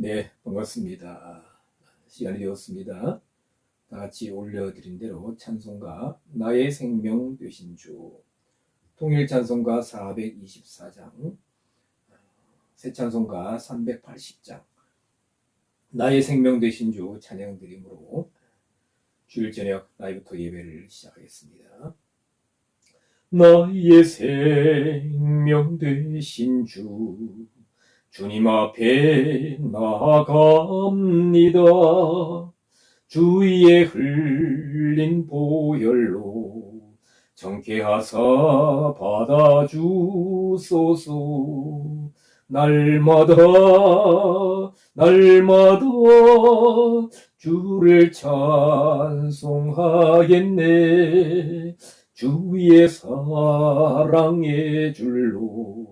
네, 반갑습니다. 시간이 되었습니다. 다 같이 올려드린 대로 찬송가 나의 생명 되신 주, 통일 찬송가 424장, 새 찬송가 380장, 나의 생명 되신 주 찬양 드림으로 주일 저녁 라이브토 예배를 시작하겠습니다. 나의 생명 되신 주, 주님 앞에 나아갑니다. 주의 흘린 보혈로 정케하사 받아주소서. 날마다 날마다 주를 찬송하겠네. 주의 사랑의 줄로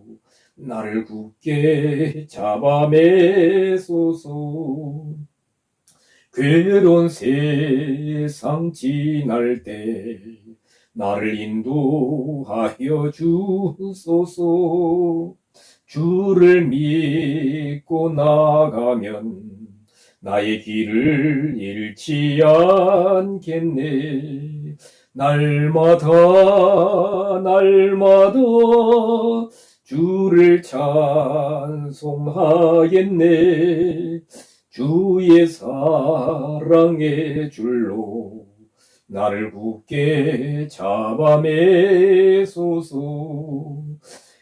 나를 굳게 잡아매소서. 괴로운 세상 지날 때 나를 인도하여 주소서. 주를 믿고 나가면 나의 길을 잃지 않겠네. 날마다 날마다 주를 찬송하겠네. 주의 사랑의 줄로 나를 굳게 잡아매소서.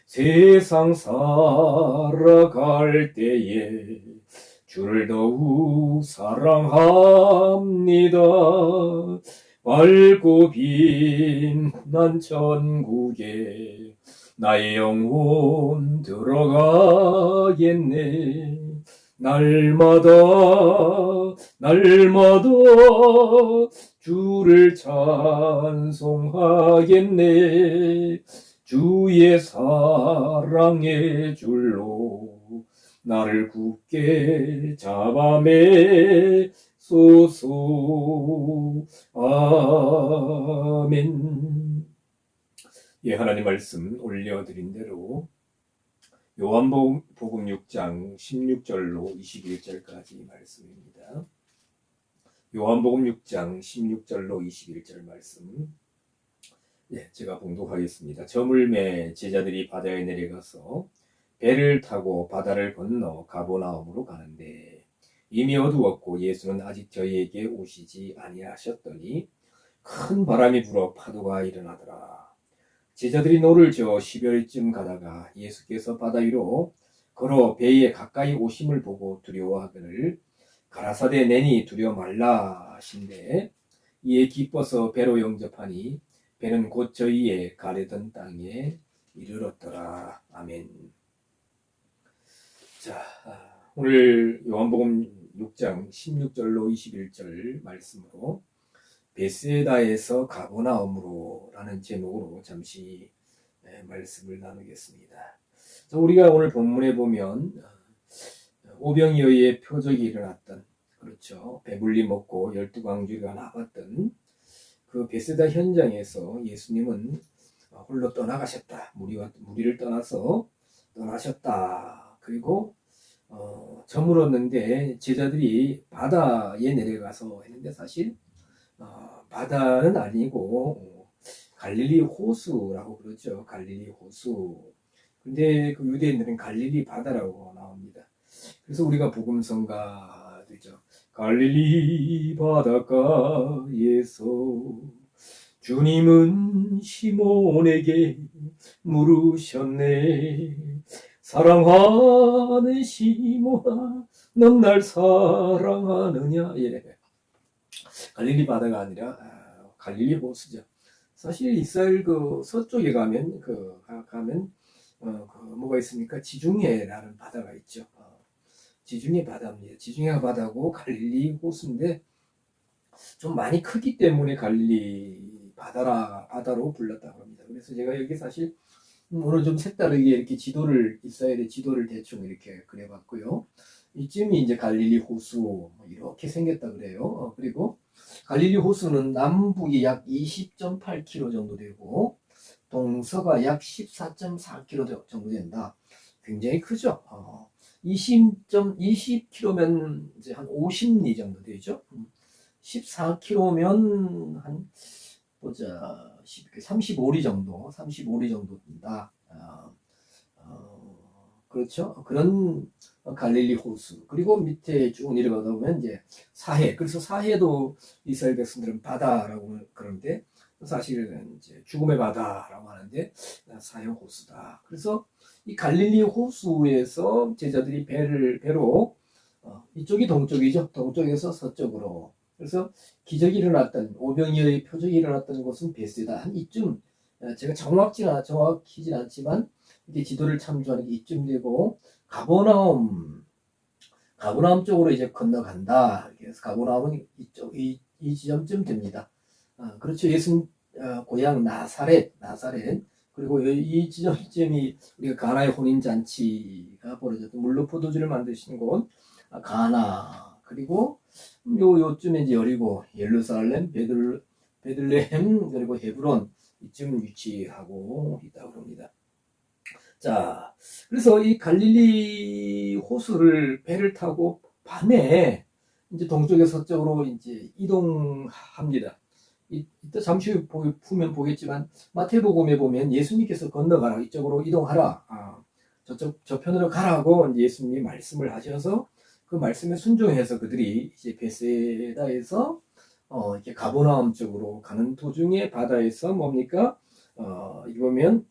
세상 살아갈 때에 주를 더욱 사랑합니다. 밝고 빛난 천국에 나의 영혼 들어가겠네. 날마다 날마다 주를 찬송하겠네. 주의 사랑의 줄로 나를 굳게 잡아매소서. 아멘. 예, 하나님 말씀 올려드린 대로 요한복음 6장 16절로 21절까지 말씀입니다. 요한복음 6장 16절로 21절 말씀, 예, 제가 봉독하겠습니다. 저물매 제자들이 바다에 내려가서 배를 타고 바다를 건너 가버나움으로 가는데 이미 어두웠고 예수는 아직 저희에게 오시지 아니하셨더니 큰 바람이 불어 파도가 일어나더라. 제자들이 노를 저어 10여리쯤 가다가 예수께서 바다 위로 걸어 배에 가까이 오심을 보고 두려워하거늘 가라사대 내니 두려워 말라 하신대 이에 기뻐서 배로 영접하니 배는 곧 저희의 가려던 땅에 이르렀더라. 아멘. 자, 오늘 요한복음 6장 16절로 21절 말씀으로 베세다에서 가버나움으로 라는 제목으로 잠시 말씀을 나누겠습니다. 자, 우리가 오늘 본문에 보면 오병이어의 표적이 일어났던, 그렇죠, 배불리 먹고 12광주리가 나갔던 그 베세다 현장에서 예수님은 홀로 떠나가셨다. 무리를 떠나서 떠나셨다. 그리고 저물었는데 제자들이 바다에 내려가서 했는데 사실 바다는 아니고 갈릴리 호수라고 그러죠. 갈릴리 호수. 근데 그 유대인들은 갈릴리 바다라고 나옵니다. 그래서 우리가 복음성가 되죠. 갈릴리 바닷가에서 주님은 시몬에게 물으셨네. 사랑하는 시몬아, 넌 날 사랑하느냐? 예. 갈릴리 바다가 아니라 갈릴리 호수죠. 사실 이스라엘 그 서쪽에 가면 뭐가 있습니까? 지중해라는 바다가 있죠. 지중해 바다입니다. 지중해 바다고 갈릴리 호수인데 좀 많이 크기 때문에 갈릴리 바다로 불렀다고 합니다. 그래서 제가 여기 사실 오늘 좀 색다르게 이렇게 이스라엘의 지도를 대충 이렇게 그려봤고요. 이쯤이 이제 갈릴리 호수 이렇게 생겼다 그래요. 그리고 갈릴리 호수는 남북이 약 20.8km 정도 되고 동서가 약 14.4km 정도 된다. 굉장히 크죠. 20km면 이제 한 50리 정도 되죠. 14km면 한 보자 35리 정도, 35리 정도 된다. 그렇죠. 그런 갈릴리 호수. 그리고 밑에 쭉 내려가다 보면 이제 사해. 그래서 사해도 이스라엘 백성들은 바다라고 그러는데 사실은 이제 죽음의 바다라고 하는데 사해 호수다. 그래서 이 갈릴리 호수에서 제자들이 배로 이쪽이 동쪽이죠. 동쪽에서 서쪽으로. 그래서 기적이 일어났던 오병이어의 표적이 일어났던 곳은 베세다. 한 이쯤 제가 정확히진 않지만 이게 지도를 참조하는 게 이쯤 되고 가버나움 쪽으로 이제 건너간다. 그래서 가버나움은 이 지점쯤 됩니다. 그렇죠. 예수님 고향 나사렛 그리고 이 지점쯤이 우리가 가나의 혼인 잔치가 벌어졌던 물로 포도주를 만드신 곳 가나 그리고 요쯤에 이제 여리고 예루살렘 베들레헴 그리고 헤브론 이쯤 위치하고 있다고 합니다. 자, 그래서 이 갈릴리 호수를 배를 타고 밤에 이제 동쪽에서 서쪽으로 이제 이동합니다. 이따 잠시 후에 보면 보겠지만 마태복음에 보면 예수님께서 건너가라 이쪽으로 이동하라 저편으로 가라고 이제 예수님이 말씀을 하셔서 그 말씀에 순종해서 그들이 이제 베세다에서 이렇게 가버나움 쪽으로 가는 도중에 바다에서 뭡니까 이 보면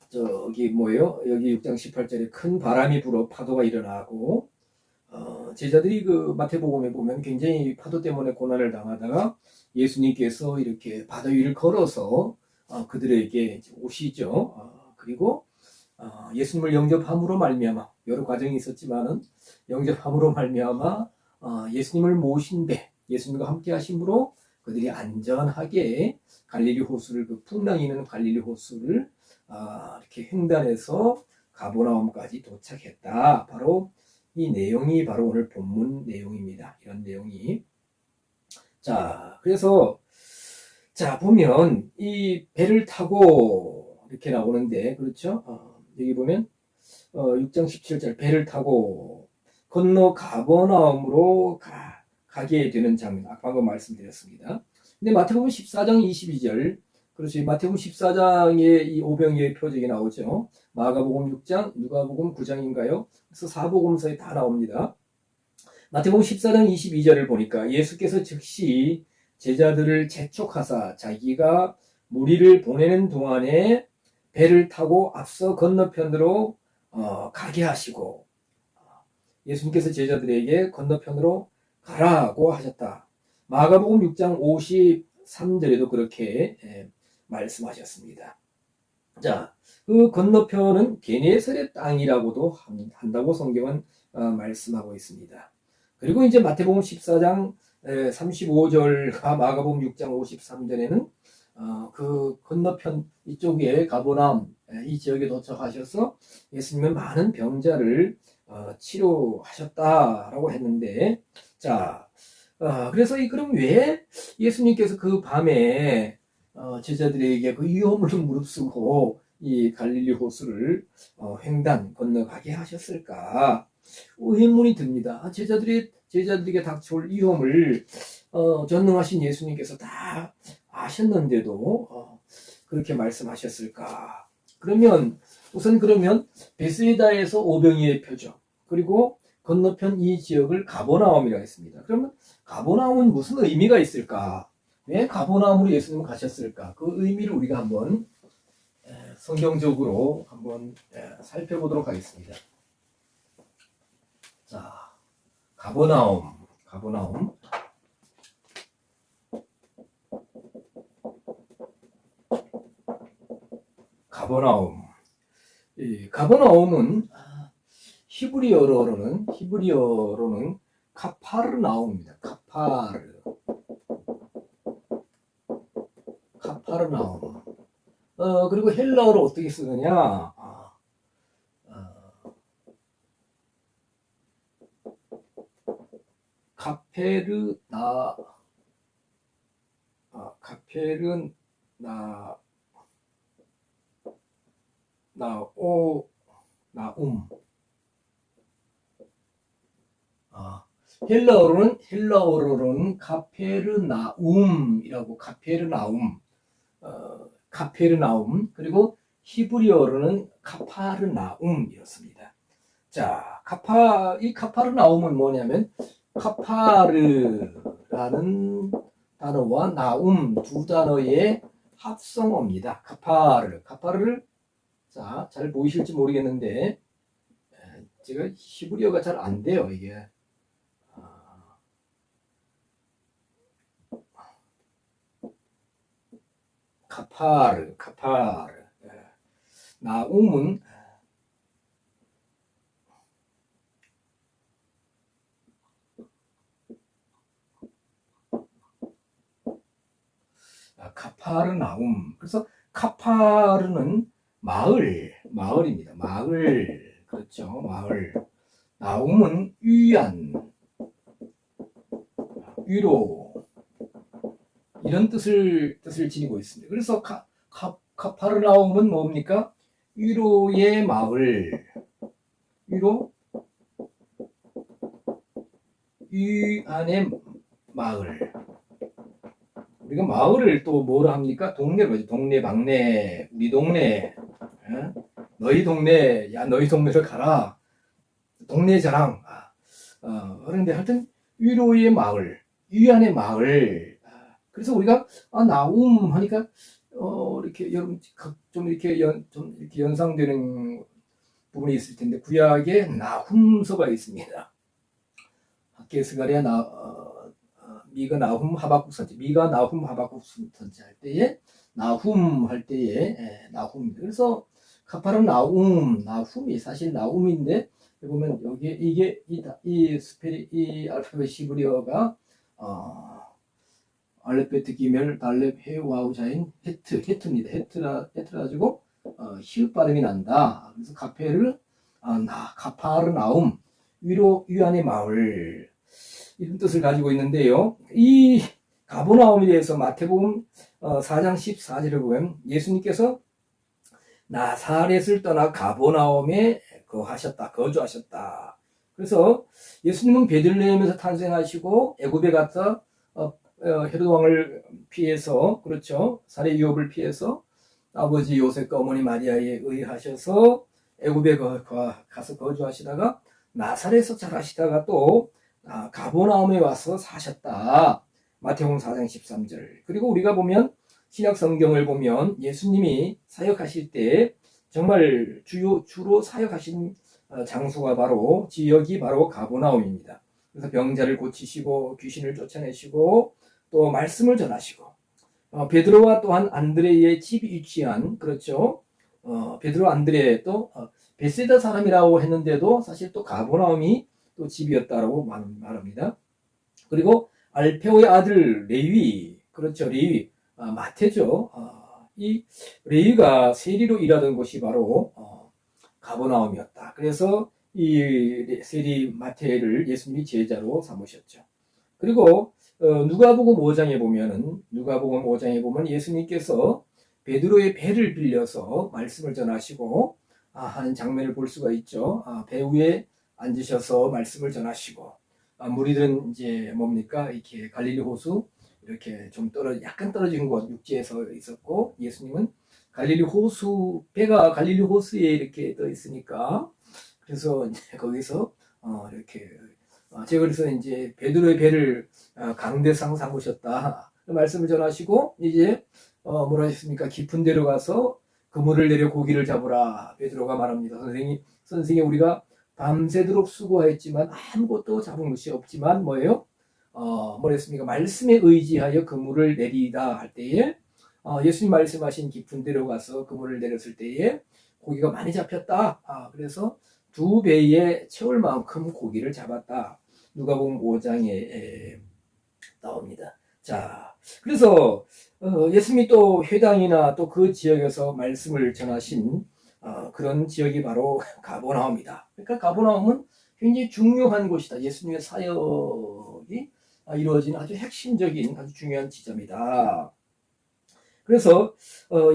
저기 뭐예요? 여기 6장 18절에 큰 바람이 불어 파도가 일어나고 제자들이 그 마태복음에 보면 굉장히 파도 때문에 고난을 당하다가 예수님께서 이렇게 바다 위를 걸어서 그들에게 오시죠. 그리고 예수님을 영접함으로 말미암아 여러 과정이 있었지만은 영접함으로 말미암아 예수님을 모신 배 예수님과 함께 하심으로 그들이 안전하게 갈릴리 호수를 그 풍랑이 있는 갈릴리 호수를 이렇게 횡단해서 가버나움까지 도착했다. 바로 이 내용이 바로 오늘 본문 내용입니다. 이런 내용이. 자, 그래서 자 보면 이 배를 타고 이렇게 나오는데 그렇죠? 여기 보면 6장 17절 배를 타고 건너 가버나움으로 가게 되는 장면. 방금 말씀드렸습니다. 근데 마태복음 14장 22절 그렇지. 마태복음 14장에 이 오병이어의 표적이 나오죠. 마가복음 6장, 누가복음 9장인가요? 그래서 사복음서에 다 나옵니다. 마태복음 14장 22절을 보니까 예수께서 즉시 제자들을 재촉하사 자기가 무리를 보내는 동안에 배를 타고 앞서 건너편으로 가게 하시고 예수님께서 제자들에게 건너편으로 가라고 하셨다. 마가복음 6장 53절에도 그렇게 말씀하셨습니다. 자, 그 건너편은 게네사렛 땅이라고도 한다고 성경은 말씀하고 있습니다. 그리고 이제 마태복음 14장 35절과 마가복음 6장 53절에는 그 건너편 이쪽에 가버나움 이 지역에 도착하셔서 예수님은 많은 병자를 치료하셨다라고 했는데 자, 그래서 그럼 왜 예수님께서 그 밤에 제자들에게 그 위험을 무릅쓰고 이 갈릴리 호수를 횡단 건너가게 하셨을까 의문이 듭니다. 제자들에게 닥쳐올 위험을 전능하신 예수님께서 다 아셨는데도 그렇게 말씀하셨을까? 그러면 베스다에서 오병이의 표적 그리고 건너편 이 지역을 가버나움이라고 했습니다. 그러면 가버나움은 무슨 의미가 있을까? 왜 가버나움으로 예수님은 가셨을까? 그 의미를 우리가 한번 성경적으로 한번 살펴보도록 하겠습니다. 자, 가버나움. 이 가버나움은 히브리어로는 카파르나움입니다. 카파르나움. 그리고 헬라어로 어떻게 쓰느냐? 카페르나 나움 헬라어로는 카페르나움이라고 카페르나움 그리고 히브리어로는 카파르나움이었습니다. 자, 이 카파르나움은 뭐냐면 카파르라는 단어와 나움 두 단어의 합성어입니다. 카파르를 자, 잘 보이실지 모르겠는데 제가 히브리어가 잘 안 돼요, 이게. 카파르. 나움은 카파르나움. 그래서 카파르는 마을입니다. 마을. 그렇죠. 마을. 나움은 위로. 이런 뜻을 지니고 있습니다. 그래서 카파르나움은 뭡니까? 위로의 마을. 위안의 마을. 우리가 마을을 또 뭐라 합니까? 동네로 하죠. 동네, 방네, 우리 동네, 너희 동네, 야, 너희 동네를 가라. 동네 자랑. 그런데 하여튼, 위로의 마을, 위안의 마을. 그래서 우리가, 나움 하니까, 이렇게, 여러분, 좀 이렇게 연상되는 부분이 있을 텐데, 구약에 나훔서가 있습니다. 학개스가랴 미가 나훔 하박국 선지, 미가 나훔 하박국 선지 할 때에 나훔 할 때에 나훔. 그래서 카파른 나훔이 사실 나훔인데 보면 여기 이 알파벳 히브리어가 알렙 베트 기멜 달렙 해 와우 자인 헤트입니다. 헤트라 가지고 히읗 발음이 난다. 그래서 카파르 나움 위안의 마을 이런 뜻을 가지고 있는데요. 이 가버나움에 대해서 마태복음 4장 14절을 보면 예수님께서 나사렛을 떠나 가버나움에 거주하셨다. 그래서 예수님은 베들레헴에서 탄생하시고 애굽에 갔다 헤롯 왕을 피해서 그렇죠. 살해 유업을 피해서 아버지 요셉과 어머니 마리아에 의하셔서 애굽에 가서 거주하시다가 나사렛에서 자라시다가 또 가버나움에 와서 사셨다. 마태복음 4장 13절. 그리고 우리가 보면 신약 성경을 보면 예수님이 사역하실 때 정말 주로 사역하신 장소가 바로 지역이 바로 가버나움입니다. 그래서 병자를 고치시고 귀신을 쫓아내시고 또 말씀을 전하시고 베드로와 또한 안드레의 집이 위치한 그렇죠. 베드로 안드레 또 베세다 사람이라고 했는데도 사실 또 가버나움이 또 집이었다라고 말합니다. 그리고 알페오의 아들 레위, 그렇죠. 레위, 마태죠. 이 레위가 세리로 일하던 곳이 바로 가버나움이었다. 그래서 이 세리 마태를 예수님이 제자로 삼으셨죠. 그리고 누가복음 5장에 보면 예수님께서 베드로의 배를 빌려서 말씀을 전하시고 하는 장면을 볼 수가 있죠. 배 위에 앉으셔서 말씀을 전하시고 무리들은 이제 뭡니까 이렇게 갈릴리 호수 이렇게 좀 약간 떨어진 곳 육지에서 있었고 예수님은 배가 갈릴리 호수에 이렇게 떠 있으니까 그래서 이제 거기서 이렇게 제가 그래서 이제 베드로의 배를 강대상 삼으셨다 말씀을 전하시고 이제 뭐라 했습니까? 깊은 데로 가서 그물을 내려 고기를 잡으라 베드로가 말합니다. 선생님 우리가 밤새도록 수고했지만 아무것도 잡은 것이 없지만 뭐예요? 뭐랬습니까? 말씀에 의지하여 그물을 내리다 할 때에 예수님 말씀하신 깊은 데로 가서 그물을 내렸을 때에 고기가 많이 잡혔다. 그래서 2배에 채울 만큼 고기를 잡았다. 누가복음 5장에 나옵니다. 자, 그래서 예수님이 또 회당이나 또 그 지역에서 말씀을 전하신 그런 지역이 바로 가버나움이다. 그러니까 가버나움은 굉장히 중요한 곳이다. 예수님의 사역이 이루어진 아주 핵심적인 아주 중요한 지점이다. 그래서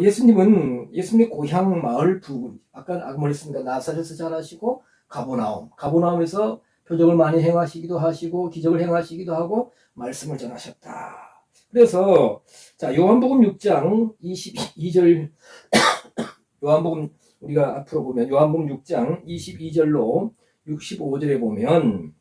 예수님의 고향 마을 부근 아까 말했습니다. 나사렛에서 자라시고 가버나움에서 표적을 많이 행하시기도 하시고 기적을 행하시기도 하고 말씀을 전하셨다. 그래서 자 요한복음 6장 22절 요한복음 우리가 앞으로 보면 요한복음 6장 22절로 65절에 보면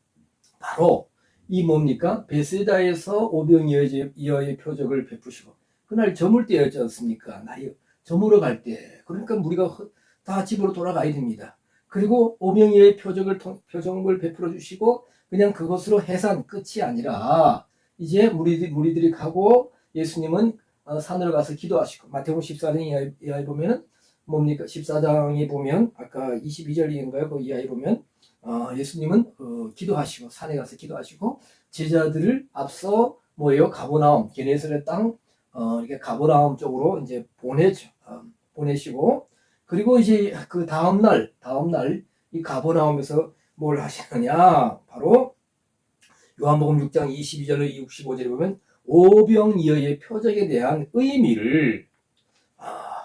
바로 이 뭡니까? 베세다에서 오병이어의 표적을 베푸시고 그날 저물 때였지 않습니까? 날이 저물어 갈 때. 그러니까 우리가 다 집으로 돌아가야 됩니다. 그리고 오병이어의 표적을 베풀어 주시고 그냥 그것으로 해산 끝이 아니라 이제 무리들이 가고 예수님은 산으로 가서 기도하시고 마태복음 14장 이하에 보면은 뭡니까? 14장에 보면 아까 22절인가요? 그 이하에 보면 예수님은 기도하시고 산에 가서 기도하시고 제자들을 앞서 뭐예요? 가버나움 게네사렛 땅 이렇게 가버나움 쪽으로 이제 보내죠. 보내시고 그리고 이제 그 다음날 이 가버나움에서 뭘 하시느냐? 바로 요한복음 6장 22절로 65절에 보면 오병이어의 표적에 대한 의미를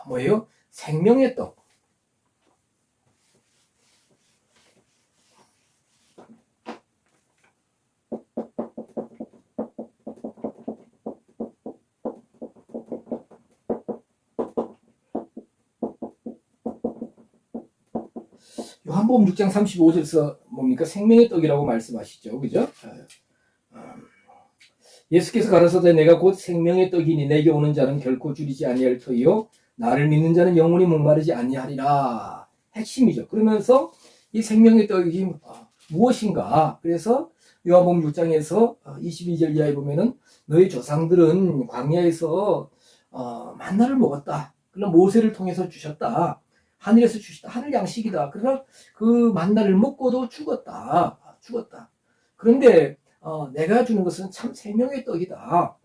뭐예요? 생명의 떡. 요한복음 6장 35절에서 뭡니까? 생명의 떡이라고 말씀하시죠. 그죠? 예수께서 가라사대 내가 곧 생명의 떡이니 내게 오는 자는 결코 줄이지 아니할 터이요 나를 믿는 자는 영원히 목마르지 아니하리라. 핵심이죠. 그러면서 이 생명의 떡이 무엇인가? 그래서 요한복음 6장에서 22절 이하에 보면은 너희 조상들은 광야에서 만나를 먹었다. 그러나 모세를 통해서 주셨다. 하늘에서 주셨다. 하늘 양식이다. 그러나 그 만나를 먹고도 죽었다. 그런데 내가 주는 것은 참 생명의 떡이다.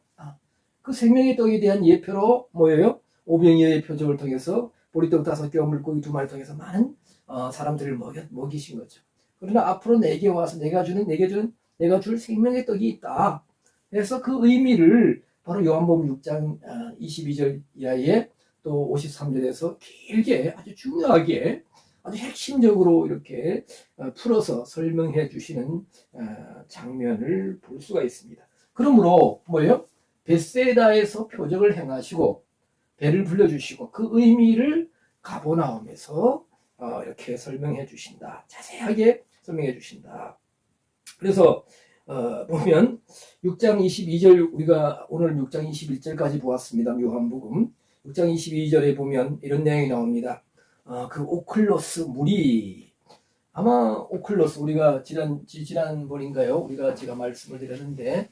그 생명의 떡에 대한 예표로 뭐예요? 오병이어의 표적을 통해서 보리떡 5개와 물고기 2마리를 통해서 많은 사람들을 먹이신 거죠. 그러나 앞으로 내게 와서 내가 줄 생명의 떡이 있다. 그래서 그 의미를 바로 요한복음 6장 22절 이하에 또 53절에서 길게 아주 중요하게 아주 핵심적으로 이렇게 풀어서 설명해 주시는 장면을 볼 수가 있습니다. 그러므로 뭐예요? 벳세다에서 표적을 행하시고 배를 불려주시고 그 의미를 가버나움에서 이렇게 설명해 주신다. 자세하게 설명해 주신다. 그래서 보면 6장 22절 우리가 오늘 6장 21절까지 보았습니다. 요한복음 6장 22절에 보면 이런 내용이 나옵니다. 그 오클로스 물이 아마 오클로스 우리가 지난번인가요? 제가 말씀을 드렸는데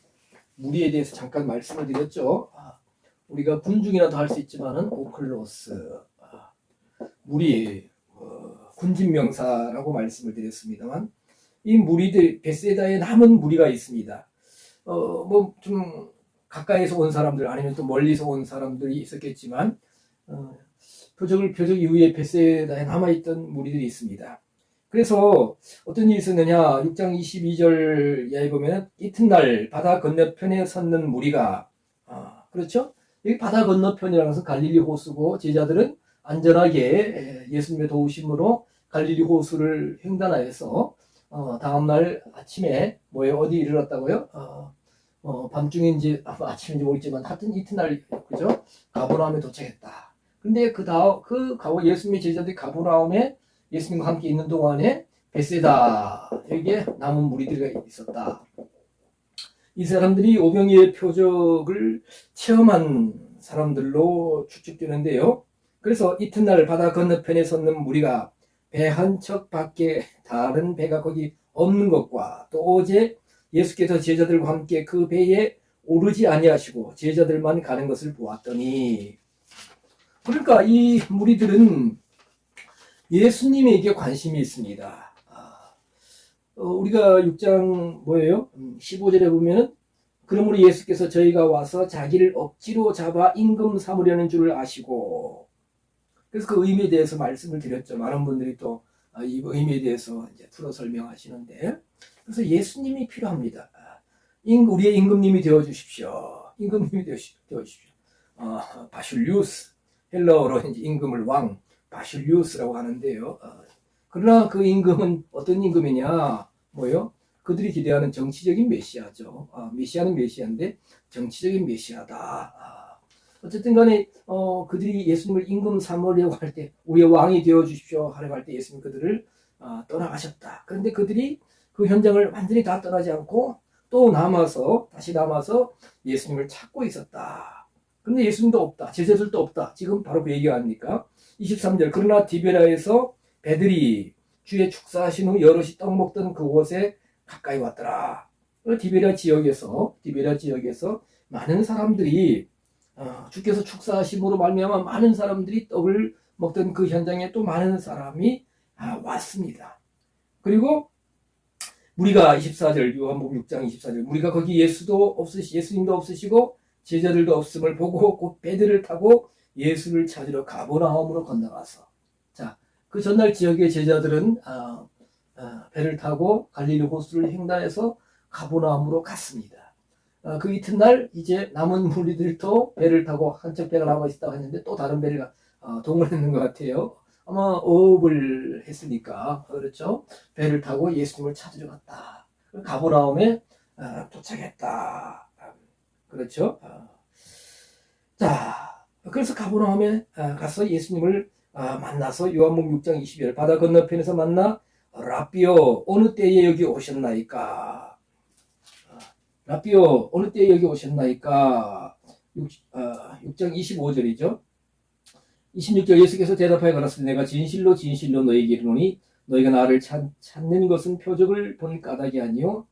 물이에 대해서 잠깐 말씀을 드렸죠. 우리가 군중이라도 할 수 있지만은 오클로스 물이 군진명사라고 말씀을 드렸습니다만 이 무리들 벳세다에 남은 무리가 있습니다. 뭐 좀 가까이서 온 사람들 아니면 또 멀리서 온 사람들이 있었겠지만 표적 이후에 벳세다에 남아있던 무리들이 있습니다. 그래서 어떤 일이 있었느냐 6장 22절 이하에 보면 이튿날 바다 건너편에 섰는 무리가 그렇죠? 여기 바다 건너편이라는 것은 갈릴리 호수고 제자들은 안전하게 예수님의 도우심으로 갈릴리 호수를 횡단하여서 다음날 아침에 어디 이르렀다고요? 밤중인지 아침인지 모르겠지만 하여튼 이튿날 그죠? 가버나움에 도착했다. 근데 예수님의 제자들이 가버나움에 예수님과 함께 있는 동안에 벳세다 여기에 남은 무리들이 있었다. 이 사람들이 오병이어의 표적을 체험한 사람들로 추측되는데요. 그래서 이튿날 바다 건너편에 섰는 무리가 배 한 척 밖에 다른 배가 거기 없는 것과 또 어제 예수께서 제자들과 함께 그 배에 오르지 아니하시고 제자들만 가는 것을 보았더니 그러니까 이 무리들은 예수님에게 관심이 있습니다. 우리가 6장 15절에 보면은 그러므로 예수께서 저희가 와서 자기를 억지로 잡아 임금 삼으려는 줄을 아시고 그래서 그 의미에 대해서 말씀을 드렸죠. 많은 분들이 또 이 의미에 대해서 이제 풀어 설명하시는데 그래서 예수님이 필요합니다. 우리의 임금님이 되어주십시오. 임금님이 되어주십시오. 바슐리우스 헬라어로 이제 임금을 왕 바슐리우스라고 하는데요. 그러나 그 임금은 어떤 임금이냐? 그들이 기대하는 정치적인 메시아죠. 메시아는 메시아인데 정치적인 메시아다. 어쨌든 간에 그들이 예수님을 임금 삼으려고 할 때 우리의 왕이 되어 주십시오 하려고 할 때 예수님 그들을 떠나가셨다. 그런데 그들이 그 현장을 완전히 다 떠나지 않고 또 다시 남아서 예수님을 찾고 있었다. 그런데 예수님도 없다. 제자들도 없다. 지금 바로 그 얘기가 아닙니까? 23절. 그러나 디베라에서 배들이 주의 축사하신 후 여럿이 떡 먹던 그곳에 가까이 왔더라. 디베라 지역에서 많은 사람들이 주께서 축사하심으로 말미암아 많은 사람들이 떡을 먹던 그 현장에 또 많은 사람이 왔습니다. 그리고 우리가 24절 요한복음 6장 24절 우리가 거기 예수님도 없으시고 제자들도 없음을 보고 곧 배들을 타고 예수를 찾으러 가버나움으로 건너가서 자, 그 전날 지역의 제자들은 배를 타고 갈릴리 호수를 횡단해서 가버나움으로 갔습니다. 그 이튿날 이제 남은 무리들도 배를 타고 한쪽 배가 남아있다고 했는데 또 다른 배를 동원했는 것 같아요. 아마 어업을 했으니까 그렇죠. 배를 타고 예수님을 찾으러 갔다. 가버나움에 도착했다. 그렇죠. 자, 그래서 가버나움에 가서 예수님을 만나서 요한복음 6장 20절 바다 건너편에서 만나 라삐오 어느 때에 여기 오셨나이까. 라삐오 어느 때에 여기 오셨나이까. 6장 25절이죠. 26절 예수께서 대답하여 가라사대 내가 진실로 너희에게 이르노니 너희가 나를 찾는 것은 표적을 본 까닭이 아니요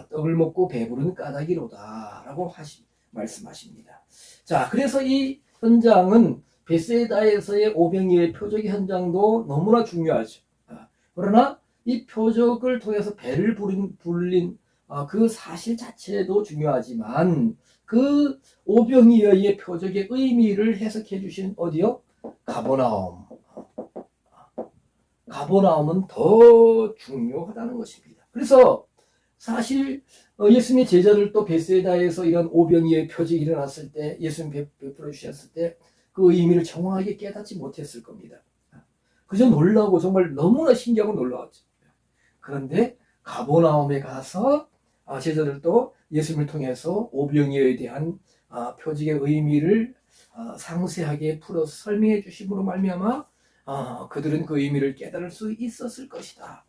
떡을 먹고 배부른 까닭이로다 라고 말씀하십니다. 자, 그래서 이 현장은 베세다에서의 오병이어의 표적의 현장도 너무나 중요하죠. 그러나 이 표적을 통해서 배를 불린 그 사실 자체도 중요하지만 그 오병이어의 표적의 의미를 해석해 주신 어디요? 가버나움은 더 중요하다는 것입니다. 그래서 사실 예수님의 제자들도 베세다에서 이런 오병이어의 표적이 일어났을 때 예수님 베풀어 주셨을 때 그 의미를 정확하게 깨닫지 못했을 겁니다. 그저 놀라고 정말 너무나 신기하고 놀라웠죠. 그런데 가버나움에 가서 제자들도 예수님을 통해서 오병이어에 대한 표적의 의미를 상세하게 풀어서 설명해 주심으로 말미암아 그들은 그 의미를 깨달을 수 있었을 것이다.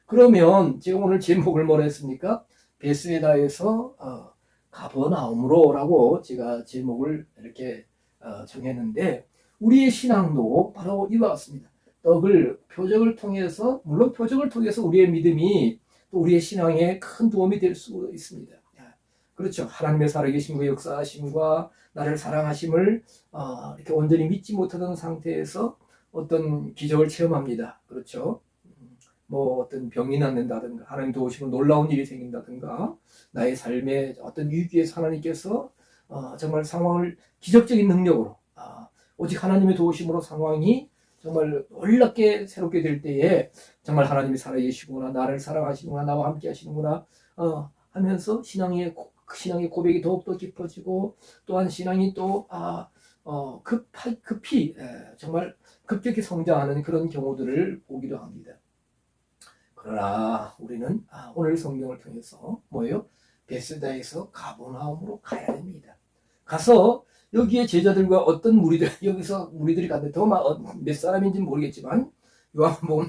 그러면 제가 오늘 제목을 뭐라 했습니까? 베스에다에서 가버나움으로라고 제가 제목을 이렇게 정했는데 우리의 신앙도 바로 이와 같습니다. 표적을 통해서 물론 표적을 통해서 우리의 믿음이 또 우리의 신앙에 큰 도움이 될 수 있습니다. 그렇죠. 하나님의 살아계심과 역사하심과 나를 사랑하심을 이렇게 온전히 믿지 못하던 상태에서 어떤 기적을 체험합니다. 그렇죠. 뭐 어떤 병이 낫는다든가 하나님 도우시면 놀라운 일이 생긴다든가 나의 삶에 어떤 위기에서 하나님께서 정말 상황을 기적적인 능력으로 오직 하나님의 도우심으로 상황이 정말 놀랍게 새롭게 될 때에 정말 하나님이 살아계시구나 나를 사랑하시는구나 나와 함께 하시는구나 하면서 신앙의 고백이 더욱더 깊어지고 또한 신앙이 또 급히 정말 급격히 성장하는 그런 경우들을 보기도 합니다. 그러나 우리는 오늘 성경을 통해서 뭐예요? 베스다에서 가버나움으로 가야 됩니다. 가서 여기에 제자들과 어떤 여기서 무리들이 갔는데 더 몇 사람인지는 모르겠지만 요한복음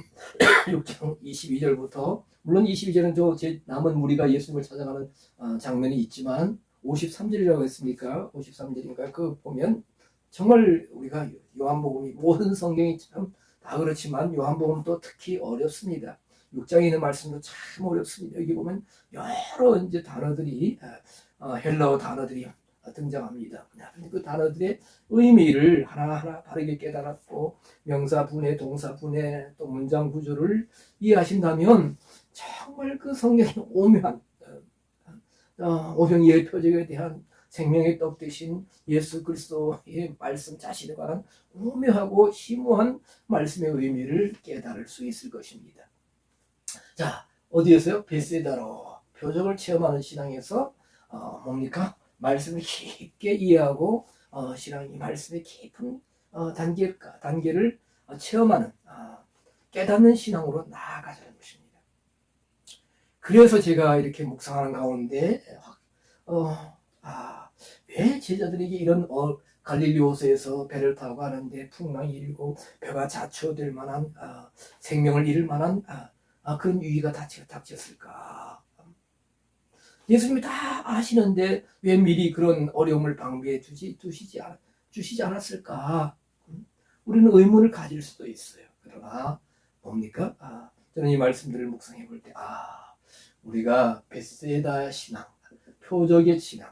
6장 22절부터 물론 22절은 제 남은 무리가 예수님을 찾아가는 장면이 있지만 53절이라고 했으니까 53절인가 그 보면 정말 우리가 요한복음이 모든 성경이 참 다 그렇지만 요한복음도 특히 어렵습니다. 6장에 있는 말씀도 참 어렵습니다. 여기 보면 여러 이제 단어들이 헬라어 단어들이 등장합니다. 그 단어들의 의미를 하나하나 바르게 깨달았고 명사분해, 동사분해, 또 문장 구조를 이해하신다면 정말 그 성경의 오묘한 오병이어의 표적에 대한 생명의 떡 되신 예수 그리스도의 말씀 자신에 관한 오묘하고 심오한 말씀의 의미를 깨달을 수 있을 것입니다. 자, 어디에서요? 베세다로 표적을 체험하는 신앙에서 뭡니까? 말씀을 깊게 이해하고 신앙이 말씀의 깊은 단계를 체험하는 깨닫는 신앙으로 나아가자는 것입니다. 그래서 제가 이렇게 묵상하는 가운데 어, 왜 제자들에게 이런 갈릴리 호수에서 배를 타고 가는데 풍랑이 일고 배가 자초될 만한 생명을 잃을 만한 그런 위기가 닥쳤을까? 예수님이 다 아시는데 왜 미리 그런 어려움을 방비해 주시지 않았을까? 우리는 의문을 가질 수도 있어요. 그러나 뭡니까? 저는 이 말씀들을 묵상해 볼 때, 우리가 베세다 신앙, 표적의 신앙,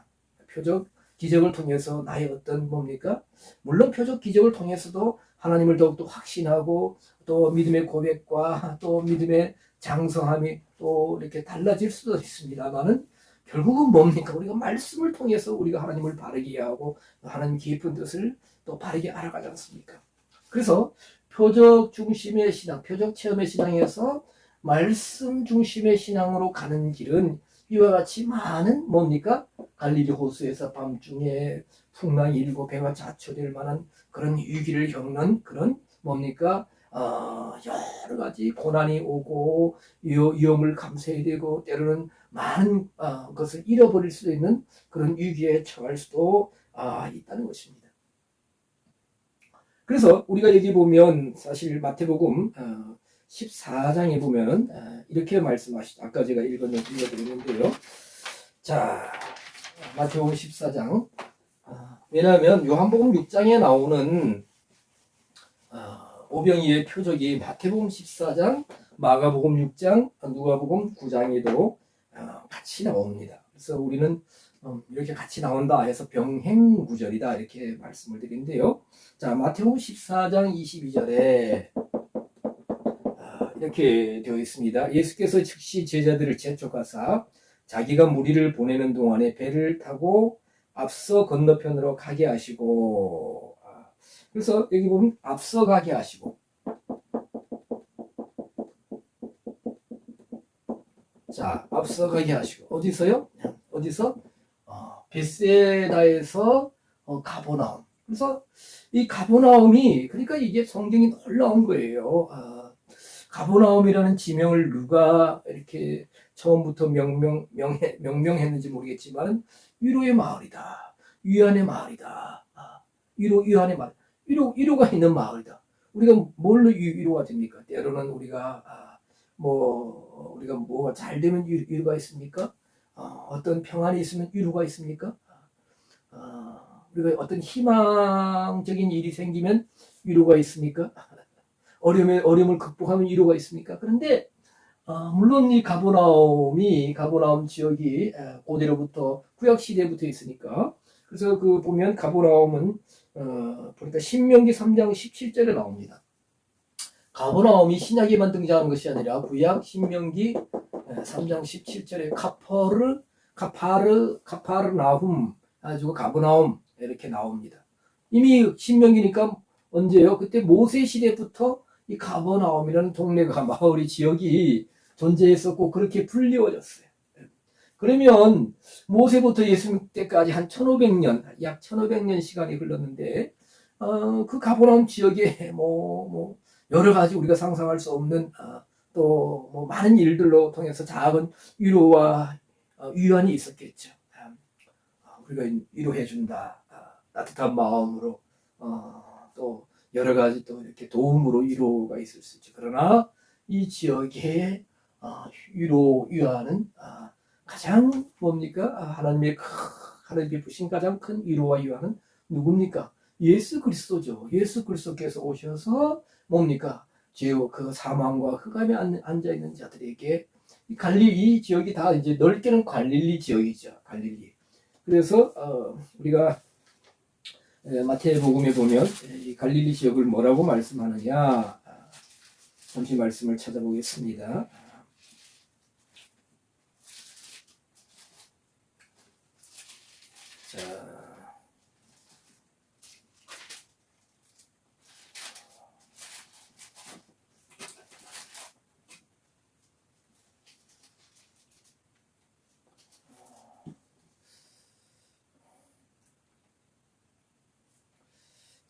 표적 기적을 통해서 나의 어떤 뭡니까? 물론 표적 기적을 통해서도 하나님을 더욱더 확신하고 또 믿음의 고백과 또 믿음의 장성함이 또 이렇게 달라질 수도 있습니다만은 결국은 뭡니까? 우리가 말씀을 통해서 우리가 하나님을 바르게 하고 하나님 깊은 뜻을 또 바르게 알아가지 않습니까? 그래서 표적 중심의 신앙, 표적 체험의 신앙에서 말씀 중심의 신앙으로 가는 길은 이와 같이 많은 뭡니까? 갈릴리 호수에서 밤중에 풍랑이 일고 배가 자초될 만한 그런 위기를 겪는 그런 뭡니까? 여러 가지 고난이 오고 위험을 감수해야 되고 때로는 많은 것을 잃어버릴 수도 있는 그런 위기에 처할 수도 있다는 것입니다. 그래서 우리가 여기 보면 사실 마태복음 14장에 보면 이렇게 말씀하시죠. 아까 제가 읽어드렸는데요. 자, 마태복음 14장. 왜냐하면 요한복음 6장에 나오는 오병이의 표적이 마태복음 14장, 마가복음 6장, 누가복음 9장에도 같이 나옵니다. 그래서 우리는 이렇게 같이 나온다 해서 병행구절이다 이렇게 말씀을 드리는데요. 자, 마태복음 14장 22절에 이렇게 되어 있습니다. 예수께서 즉시 제자들을 재촉하사 자기가 무리를 보내는 동안에 배를 타고 앞서 건너편으로 가게 하시고, 그래서 여기 보면 앞서 가게 하시고, 자, 앞서 가게 하시고, 어디서요? 어디서? 벳세다에서 가버나움. 그래서 이 가버나움이, 그러니까 이게 성경이 놀라운 거예요. 가버나움이라는 지명을 누가 이렇게 처음부터 명명했는지 모르겠지만 위로의 마을이다. 위안의 마을이다. 위안의 마을. 위로가 있는 마을이다. 우리가 뭘로 위로가 됩니까? 때로는 우리가 우리가 뭐가 잘 되면 위로가 있습니까? 어떤 평안이 있으면 위로가 있습니까? 우리가 어떤 희망적인 일이 생기면 위로가 있습니까? 어려움을 극복하면 위로가 있습니까? 그런데 물론 이 가버나움 지역이 고대로부터 구약 시대부터 있으니까 그래서 그 보면 가버나움은 보니까 신명기 3장 17절에 나옵니다. 가버나움이 신약에만 등장하는 것이 아니라 구약 신명기 3장 17절에 카파르나훔 가지고 가버나움 이렇게 나옵니다. 이미 신명기니까 언제요? 그때 모세 시대부터 이 가버나움이라는 동네가 마을이 지역이 존재했었고 그렇게 불리워졌어요. 그러면 모세부터 예수님 때까지 한 1500년, 약 1500년 시간이 흘렀는데 그 가버나움 지역에 여러 가지 우리가 상상할 수 없는 또 많은 일들로 통해서 작은 위로와 위안이 있었겠죠. 우리가 위로해준다. 따뜻한 마음으로 또 여러 가지 또 이렇게 도움으로 위로가 있을 수 있죠. 그러나 이 지역에 위안은 가장 뭡니까? 하나님이 베푸신 가장 큰 위로와 위안은 누굽니까? 예수 그리스도죠. 예수 그리스도께서 오셔서 뭡니까? 그 사망과 흑암에 앉아 있는 자들에게 이 지역이 다 이제 넓게는 갈릴리 지역이죠. 갈릴리. 그래서 우리가 마태복음에 보면 이 갈릴리 지역을 뭐라고 말씀하느냐? 잠시 말씀을 찾아보겠습니다. 자.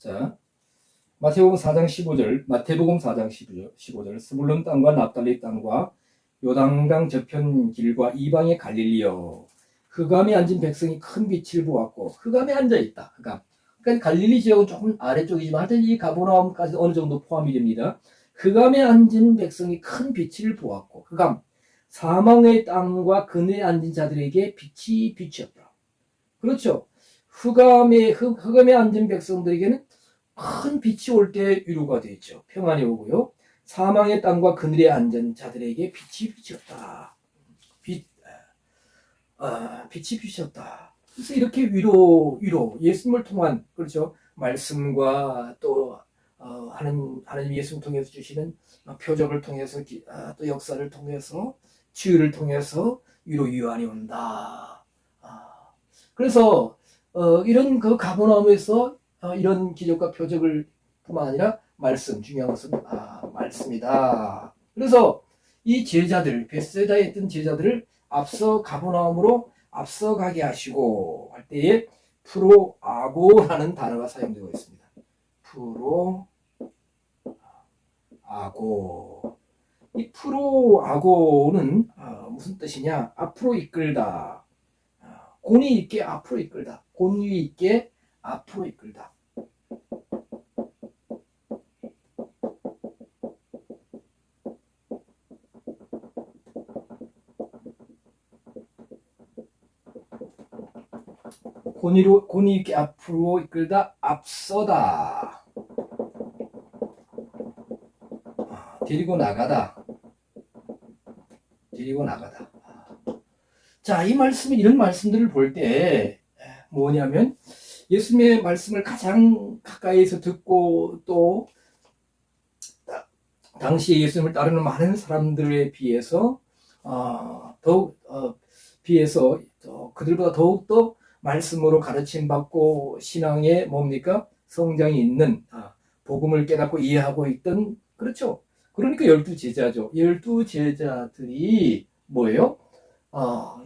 자, 마태복음 4장 15절, 스불론 땅과 납달리 땅과 요단강 저편 길과 이방의 갈릴리여 흑암에 앉은 백성이 큰 빛을 보았고 흑암에 앉아 있다. 그러니까 갈릴리 지역은 조금 아래쪽이지만 하여튼 이 가버나움까지 어느 정도 포함이 됩니다. 흑암에 앉은 백성이 큰 빛을 보았고 흑암 사망의 땅과 그늘에 앉은 자들에게 빛이 비추었다. 그렇죠. 흑암에 앉은 백성들에게는 큰 빛이 올 때 위로가 되죠. 평안이 오고요. 사망의 땅과 그늘에 앉은 자들에게 빛이 비쳤다. 빛이 비쳤다. 그래서 이렇게 위로 예수님을 통한 그렇죠. 말씀과 또 하나님 예수님 통해서 주시는 표적을 통해서 또 역사를 통해서 치유를 통해서 위로 위안이 온다. 그래서 이런 그 가버나움에서 이런 기적과 표적을 뿐만 아니라 말씀, 중요한 것은 말씀이다. 그래서 이 제자들, 벳세다에 있던 제자들을 앞서 가버나움으로 앞서가게 하시고 할 때에 프로아고라는 단어가 사용되고 있습니다. 프로아고. 이 프로아고는 무슨 뜻이냐? 앞으로 이끌다. 권위 있게 앞으로 이끌다. 권위 있게 앞으로 이끌다. 권위 있게 앞으로 이끌다. 앞서다. 데리고 나가다. 데리고 나가다. 자, 이 말씀, 이런 말씀들을 볼 때 뭐냐면 예수님의 말씀을 가장 가까이에서 듣고 또 당시 예수님을 따르는 많은 사람들에 비해서 그들보다 더욱더 말씀으로 가르침 받고 신앙에 뭡니까? 성장이 있는 복음을 깨닫고 이해하고 있던 그렇죠. 그러니까 12제자죠. 12제자들이 뭐예요?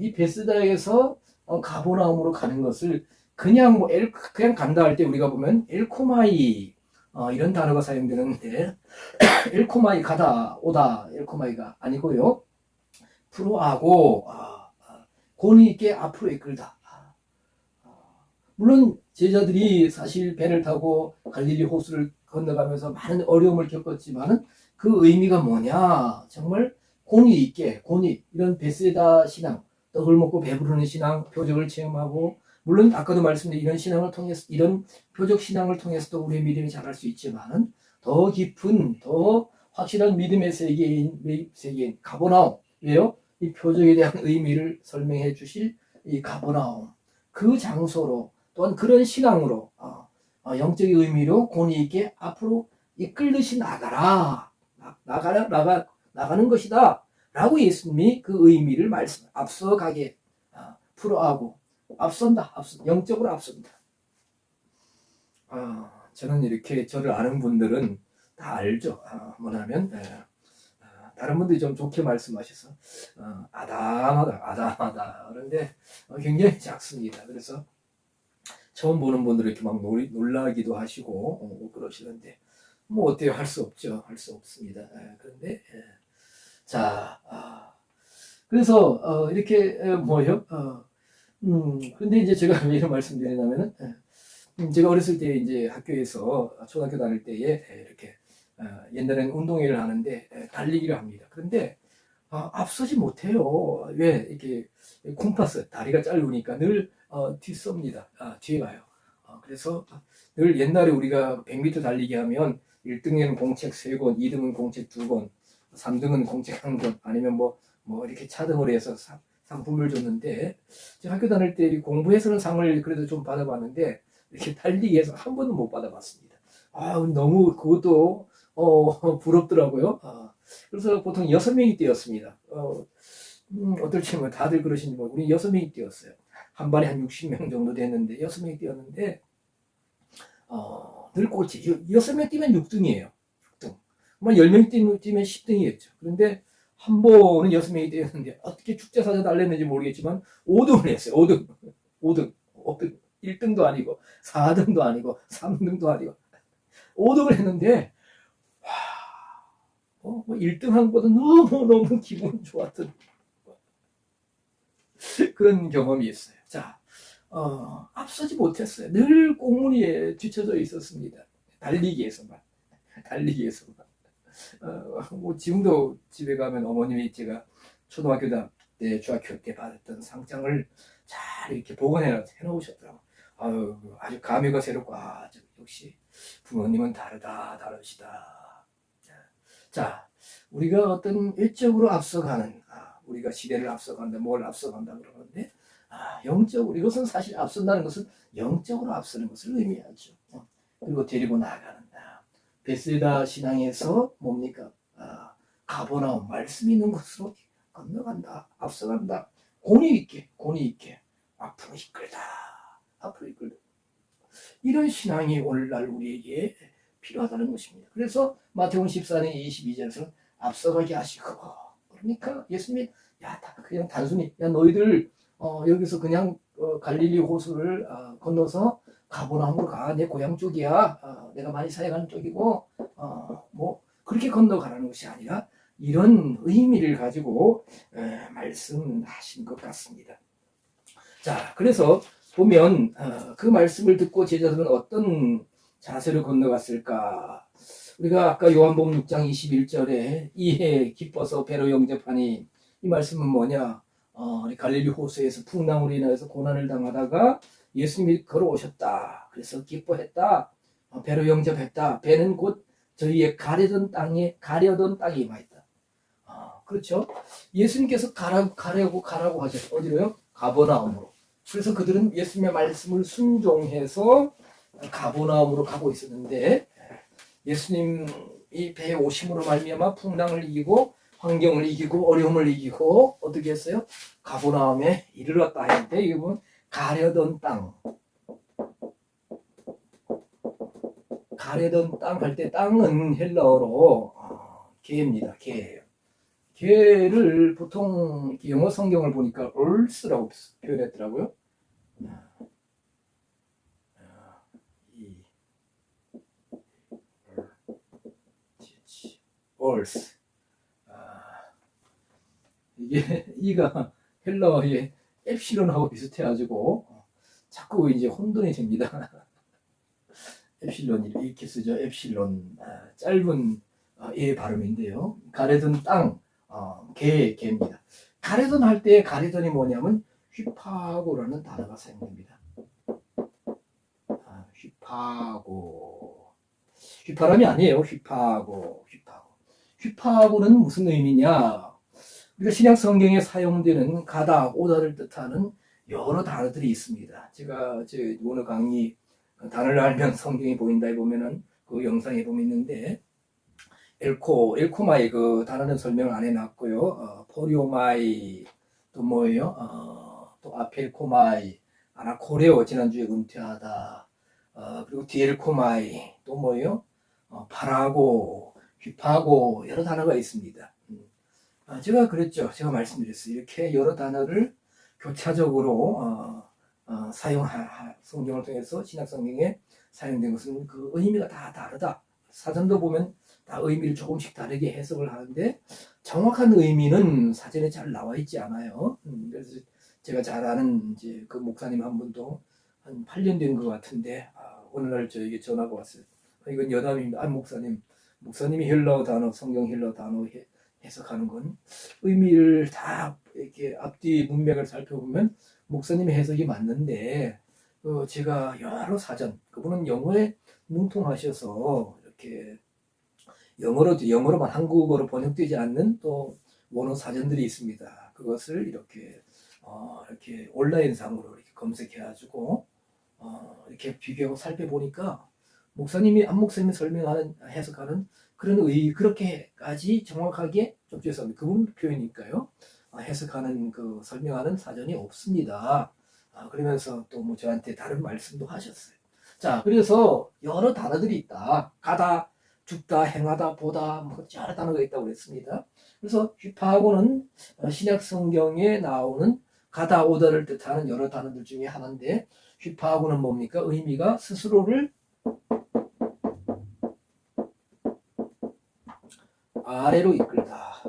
이 베스다에서 가버나움으로 가는 것을 그냥 그냥 간다 할 때 우리가 보면 엘코마이 이런 단어가 사용되는데 엘코마이 가다 오다 엘코마이가 아니고요. 프로하고 권위 있게 앞으로 이끌다. 물론 제자들이 사실 배를 타고 갈릴리 호수를 건너가면서 많은 어려움을 겪었지만은 그 의미가 뭐냐? 정말 권위 있게 이런 베세다 신앙, 떡을 먹고 배부르는 신앙, 표적을 체험하고 물론 아까도 말씀드린 이런 신앙을 통해서 이런 표적 신앙을 통해서도 우리의 믿음이 자랄 수 있지만은 더 깊은 더 확실한 믿음의 세계인 가버나움. 왜요? 이 표적에 대한 의미를 설명해 주실 이 가버나움. 그 장소로 또한 그런 신앙으로 영적인 의미로 권위 있게 앞으로 이끌듯이 나가는 것이다. 라고 예수님이 그 의미를 앞서가게 풀어하고 앞선다. 영적으로 앞선다. 저는 이렇게 저를 아는 분들은 다 알죠. 뭐냐면 다른 분들이 좀 좋게 말씀하셔서 아담하다 그런데 굉장히 작습니다. 그래서 처음 보는 분들은 이렇게 막 놀라기도 하시고 그러시는데 뭐 어때요? 할 수 없죠. 할 수 없습니다. 그런데 자 그래서 이렇게 뭐요? 근데 이제 제가 왜 이런 말씀드리냐면은 제가 어렸을 때 이제 학교에서 초등학교 다닐 때에 이렇게 옛날에는 운동회를 하는데 달리기를 합니다. 그런데 앞서지 못해요. 왜 이렇게 콤파스 다리가 짧으니까 늘 뒤섭니다. 뒤에 가요. 그래서 늘 옛날에 우리가 100m 달리기 하면 1등에는 공책 3권, 2등은 공책 2권, 3등은 공책 1권, 아니면 뭐 이렇게 차등을 해서 상품을 줬는데 제가 학교 다닐 때 공부해서는 상을 그래도 좀 받아봤는데 이렇게 달리기에서 한 번도 못 받아봤습니다. 너무 그것도 부럽더라고요. 그래서 보통 6명이 뛰었습니다. 어떨지 뭐 다들 그러신지 모르고 우리 6명이 뛰었어요. 한 반에 한 60명 정도 됐는데 6명이 뛰었는데 늘 꼴찌. 6명 뛰면 6등이에요. 6등. 10명 뛰면 10등이겠죠. 그런데 한 번은 6명이 뛰었는데 어떻게 축제사자 달랬는지 모르겠지만 5등을 했어요. 5등. 1등도 아니고 4등도 아니고 3등도 아니고 5등을 했는데 뭐 1등한 것보다 너무너무 기분 좋았던 그런 경험이 있어요. 자, 앞서지 못했어요. 늘 꽁무니에 뒤쳐져 있었습니다. 달리기에서만. 달리기에서만. 뭐 지금도 집에 가면 어머님이 제가 초등학교 때, 중학교 때 받았던 상장을 잘 이렇게 보관해 놓으셨더라고요. 아주 감회가 새롭고, 역시 부모님은 다르시다. 자, 우리가 어떤 일적으로 앞서가는, 우리가 시대를 앞서간다, 뭘 앞서간다 그러는데, 영적으로, 이것은 사실 앞선다는 것은 영적으로 앞서는 것을 의미하죠. 그리고 데리고 나아가는다. 베세다 신앙에서 뭡니까? 가버나움, 말씀 있는 곳으로 건너간다, 앞서간다. 권위 있게, 앞으로 이끌다, 앞으로 이끌다. 이런 신앙이 오늘날 우리에게 필요하다는 것입니다. 그래서 마태복음 14장 22절에서는 앞서가게 하시고, 그러니까 예수님이 그냥 단순히 너희들 여기서 그냥 갈릴리 호수를 건너서 가버나움으로 가, 내 고향 쪽이야, 내가 많이 사역하는 쪽이고, 뭐 그렇게 건너가라는 것이 아니라 이런 의미를 가지고 말씀하신 것 같습니다. 자, 그래서 보면 그 말씀을 듣고 제자들은 어떤 자세로 건너갔을까? 우리가 아까 요한복음 6장 21절에 이에 기뻐서 배로 영접하니, 이 말씀은 뭐냐? 갈릴리 호수에서 풍랑으로 인해서 고난을 당하다가 예수님이 걸어오셨다. 그래서 기뻐했다. 배로 영접했다. 배는 곧 저희의 가려던 땅에 임하였다. 그렇죠? 예수님께서 가라고 하셨죠. 어디로요? 가버나움으로. 그래서 그들은 예수님의 말씀을 순종해서 가버나움으로 가고 있었는데, 예수님이 배에 오심으로 말미암아 풍랑을 이기고 환경을 이기고 어려움을 이기고 어떻게 했어요? 가버나움에 이르렀다 했는데, 이게 보면 가려던 땅 할 때 땅은 헬라어로 개입니다. 개예요. 개를 보통 영어 성경을 보니까 earth라고 표현했더라고요. earth. 이게 이가 헬라어의 엡실론하고 비슷해가지고 자꾸 이제 혼돈이 됩니다. 엡실론 이렇게 쓰죠. 엡실론. 짧은 예 발음인데요. 가래던 땅, 개입니다. 가래던 할 때 가래던이 뭐냐면 휘파고라는 단어가 사용됩니다. 휘파람이 아니에요. 휘파고는 무슨 의미냐? 우리가 신약 성경에 사용되는 가다, 오다를 뜻하는 여러 단어들이 있습니다. 제가 오늘 강의 단어를 알면 성경이 보인다에 보면은 그 영상에 보면 있는데, 엘코마이 그 단어는 설명을 안 해놨고요. 포리오마이 또 뭐예요? 또 아펠코마이, 아나코레오 지난주에 은퇴하다. 그리고 디엘코마이 또 뭐예요? 파라고, 휘파고 여러 단어가 있습니다. 제가 그랬죠. 제가 말씀드렸어요. 이렇게 여러 단어를 교차적으로 성경을 통해서 신약 성경에 사용된 것은 그 의미가 다 다르다. 사전도 보면 다 의미를 조금씩 다르게 해석을 하는데 정확한 의미는 사전에 잘 나와 있지 않아요. 그래서 제가 잘 아는 이제 그 목사님 한 분도 한 8년 된 것 같은데 오늘날 저에게 전화가 왔어요. 이건 여담입니다. 목사님이 헬라어 단어, 성경 헬라어 단어 해석하는 건 의미를 다 이렇게 앞뒤 문맥을 살펴보면 목사님의 해석이 맞는데, 제가 여러 사전, 그분은 영어에 능통하셔서 이렇게 영어로만 한국어로 번역되지 않는 또 원어 사전들이 있습니다. 그것을 이렇게 온라인상으로 이렇게 검색해가지고 이렇게 비교하고 살펴보니까 안 목사님이 해석하는 그렇게까지 정확하게 좀 죄송합니다. 그분 표현이니까요. 해석하는 설명하는 사전이 없습니다. 그러면서 또 뭐 저한테 다른 말씀도 하셨어요. 자, 그래서 여러 단어들이 있다. 가다, 죽다, 행하다, 보다, 뭐 여러 단어가 있다고 그랬습니다. 그래서 휘파하고는 신약 성경에 나오는 가다, 오다를 뜻하는 여러 단어들 중에 하나인데, 휘파하고는 뭡니까? 의미가 스스로를 아래로 이끌다.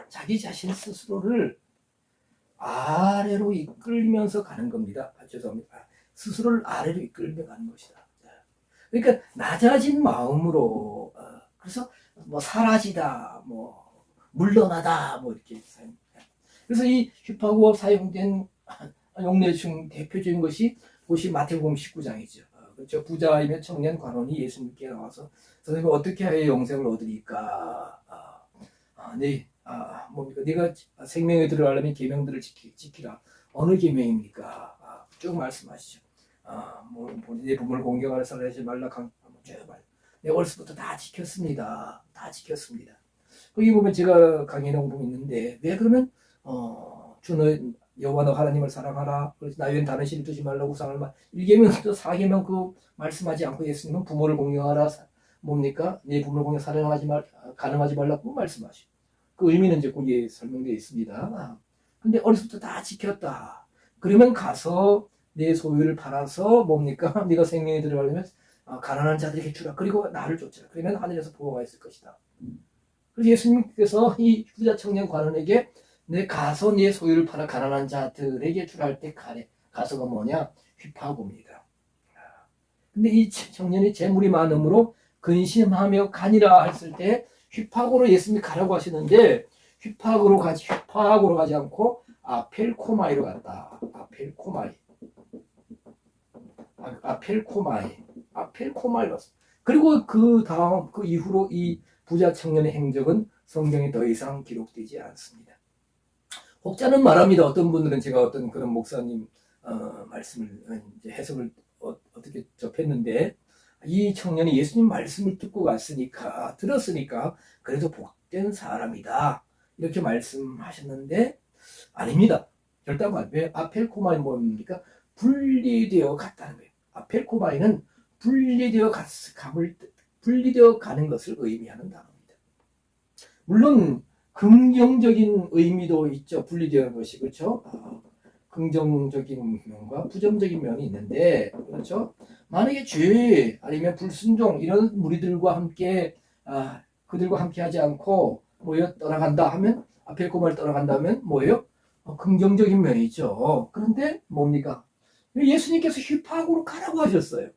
자기 자신 스스로를 아래로 이끌면서 가는 겁니다. 죄송합니다. 스스로를 아래로 이끌며 가는 것이다. 그러니까 낮아진 마음으로 그래서 뭐 사라지다, 뭐 물러나다, 뭐 이렇게 사용. 그래서 이 휘파고가 사용된 용례 중 대표적인 것이 마태복음 19장이죠. 그렇죠. 부자이며 청년 관원이 예수님께 나와서 선생님 어떻게 하여 영생을 얻으리까? 뭡니까? 네가 생명에 들어가려면 계명들을 지키라. 어느 계명입니까? 쭉 말씀하시죠. 내 부모를 공경하라, 살라하지 말라, 내 어려서부터 다 지켰습니다. 다 지켰습니다. 거기 보면 제가 강의 내용 있는데 왜 그러면 주는 여호와 너 하나님을 사랑하라. 나 외엔 다른 신을 두지 말라고 우상을 1계명 또 4계명 그 말씀하지 않고 예수님은 부모를 공경하라. 뭡니까? 내 부모를 공경 가늠하지 말라고 말씀하시고 그 의미는 이제 거기에 설명되어 있습니다. 근데 어려서부터 다 지켰다. 그러면 가서 내 소유를 팔아서 뭡니까? 네가 생명에 들어가려면 가난한 자들에게 주라. 그리고 나를 쫓으라. 그러면 하늘에서 보호가 있을 것이다. 그래서 예수님께서 이 부자 청년 관원에게 내 가서 네 소유를 팔아 가난한 자들에게 주라 할 때 가서가 뭐냐? 휘파고입니다. 근데 이 청년이 재물이 많음으로 근심하며 가니라 했을 때 휘파고로 예수님이 가라고 하시는데 휘파고로 가지 않고 아펠코마이로 갔다. 아펠코마이 갔어. 그리고 그 이후로 이 부자 청년의 행적은 성경에 더 이상 기록되지 않습니다. 혹자는 말합니다. 어떤 분들은 제가 어떤 그런 목사님 말씀을 이제 해석을 어떻게 접했는데 이 청년이 예수님 말씀을 들었으니까 그래도 복된 사람이다 이렇게 말씀하셨는데 아닙니다. 결단과 왜 아펠코마이 뭡니까? 분리되어 갔다는 거예요. 아펠코마이는 분리되어 가는 것을 의미하는 단어입니다. 물론 긍정적인 의미도 있죠. 분리되는 것이 그렇죠. 긍정적인 면과 부정적인 면이 있는데 그렇죠. 만약에 죄 아니면 불순종 이런 무리들과 함께 그들과 함께 하지 않고 떠나간다 하면 아펠코마를 떠나간다면 뭐예요? 긍정적인 면이 있죠. 그런데 뭡니까? 예수님께서 휘파고로 가라고 하셨어요.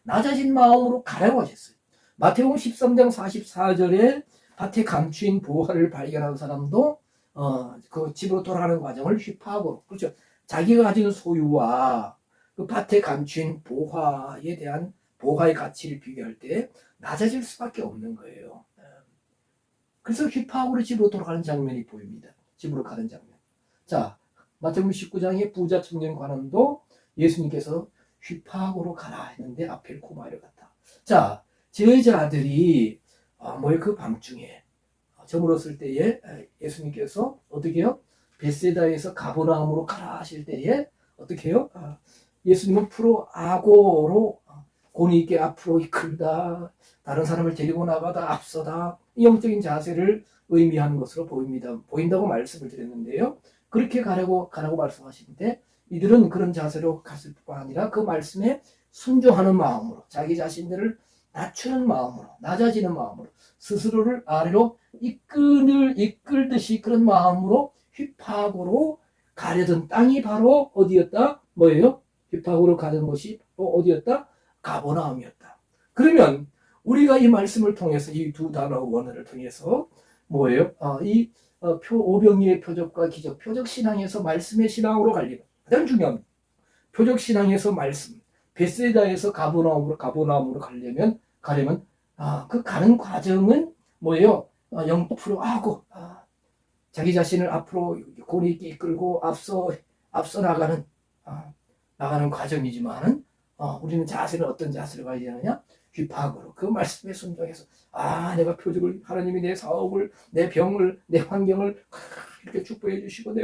낮아진 마음으로 가라고 하셨어요. 마태복음 13장 44절에 밭에 감추인 보화를 발견한 사람도 그 집으로 돌아가는 과정을 휘파고 그렇죠. 자기가 가진 소유와 그 밭에 감추인 보화의 가치를 비교할 때 낮아질 수밖에 없는 거예요. 그래서 휘파고로 집으로 돌아가는 장면이 보입니다. 집으로 가는 장면. 자, 마태복음 19장의 부자 청년 관원도 예수님께서 휘파고로 가라 했는데 아펠코마이로 갔다. 자, 제자들이 그 밤중에 저물었을 때에 예수님께서 어떻게 해요? 벳세다에서 가버나움으로 가라 하실 때에 어떻게 해요? 예수님은 프로아고로 권위 있게 앞으로 이끌다, 다른 사람을 데리고 나가다, 앞서다, 영적인 자세를 의미하는 것으로 보인다고 말씀을 드렸는데요. 그렇게 가라고 말씀하시는데 이들은 그런 자세로 갔을 뿐 아니라 그 말씀에 순종하는 마음으로 자기 자신들을 낮추는 마음으로 낮아지는 마음으로 스스로를 아래로 이끌듯이 그런 마음으로 휘파고로 가려던 땅이 바로 어디였다? 뭐예요? 휘파고로 가는 곳이 어디였다? 가버나움이었다. 그러면 우리가 이 말씀을 통해서 이 두 단어 원어를 통해서 뭐예요? 오병이의 표적과 기적, 표적신앙에서 말씀의 신앙으로 갈리는 가장 중요한 표적신앙에서 말씀, 벳세다에서 가버나움으로 가려면 그 가는 과정은 뭐예요? 0%하고 자기 자신을 앞으로 고리 있게 이끌고 앞서 나가는 과정이지만은 우리는 어떤 자세를 가져야 하느냐? 휘파고로 그 말씀에 순종해서 내가 표적을 하나님이 내 사업을 내 병을 내 환경을 이렇게 축복해 주시고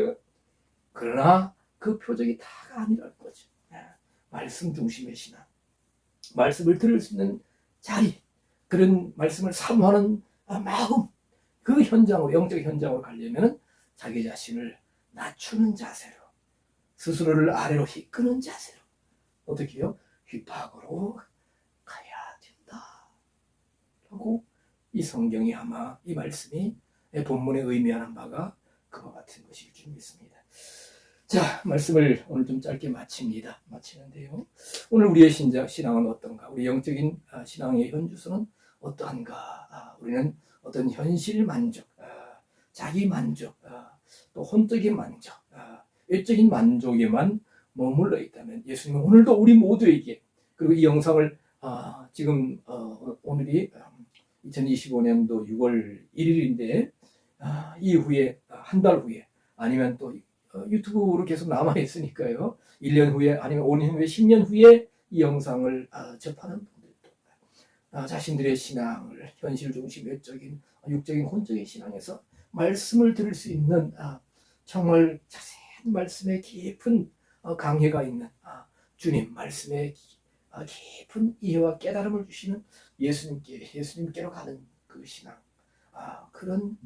그러나 그 표적이 다가 아니라는 거죠. 말씀 중심의 신앙, 말씀을 들을 수 있는 자리, 그런 말씀을 사모하는 마음, 그 영적 현장으로 가려면 자기 자신을 낮추는 자세로, 스스로를 아래로 이끄는 자세로 어떻게 해요? 휘파고로 가야 된다. 하고 이 성경이 아마 이 말씀이 본문에 의미하는 바가 그와 같은 것일 줄 믿습니다. 자, 말씀을 오늘 좀 짧게 마치는데요. 오늘 우리의 신앙은 어떤가? 우리 영적인 신앙의 현주소는 어떠한가? 우리는 어떤 현실 만족, 자기 만족, 또 혼적인 만족, 일적인 만족에만 머물러 있다면 예수님은 오늘도 우리 모두에게, 그리고 이 영상을 지금 오늘이 2025년도 6월 1일인데 이후에 한 달 후에 아니면 또 유튜브로 계속 남아있으니까요. 1년 후에 아니면 5년 후에 10년 후에 이 영상을 접하는 분들도 자신들의 신앙을 현실 중심, 외적인, 육적인, 혼적인 신앙에서 말씀을 들을 수 있는 정말 자세한 말씀의 깊은 강해가 있는 주님 말씀의 깊은 이해와 깨달음을 주시는 예수님께로 가는 그 신앙, 그런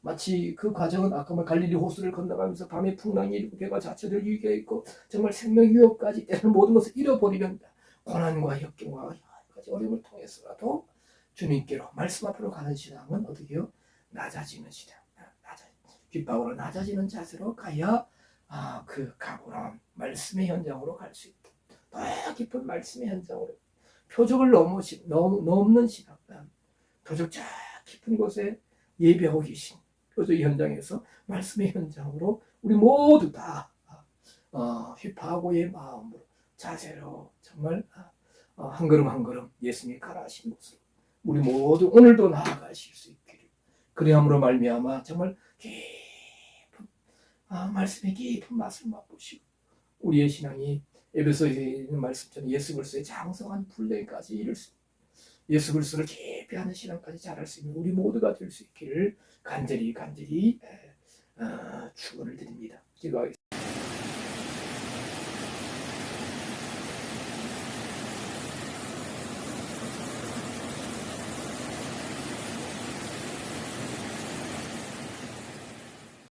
마치 그 과정은 아까 말 갈릴리 호수를 건너가면서 밤에 풍랑이 일고 배가 자체를 유익해 있고 정말 생명 위협까지 때는 모든 것을 잃어버리는 고난과 역경과 여러 가지 어려움을 통해서라도 주님께로 말씀 앞으로 가는 신앙은 어떻게 해요? 낮아지는 신앙, 귓밥으로 낮아지는 자세로 가야 그 가고난 말씀의 현장으로 갈 수 있다. 더 깊은 말씀의 현장으로 표적을 넘는 신앙, 표적 저 깊은 곳에 예배하고 계신 표적 현장에서 말씀의 현장으로 우리 모두 다 휘파고의 마음으로 자세로 정말 한 걸음 한 걸음 예수님이 가라하신 곳으로 우리 모두 오늘도 나아가실 수 있기를, 그리함으로 말미암아 정말 깊은 말씀의 깊은 맛을 맛보시고 우리의 신앙이 에베소에 있는 말씀처럼 예수 그리스도의 장성한 분량까지 이룰 수, 예수 그리스도를 깊이 하는 신앙까지 자랄 수 있는 우리 모두가 될 수 있기를 간절히 축원을 드립니다. 기도하겠습니다.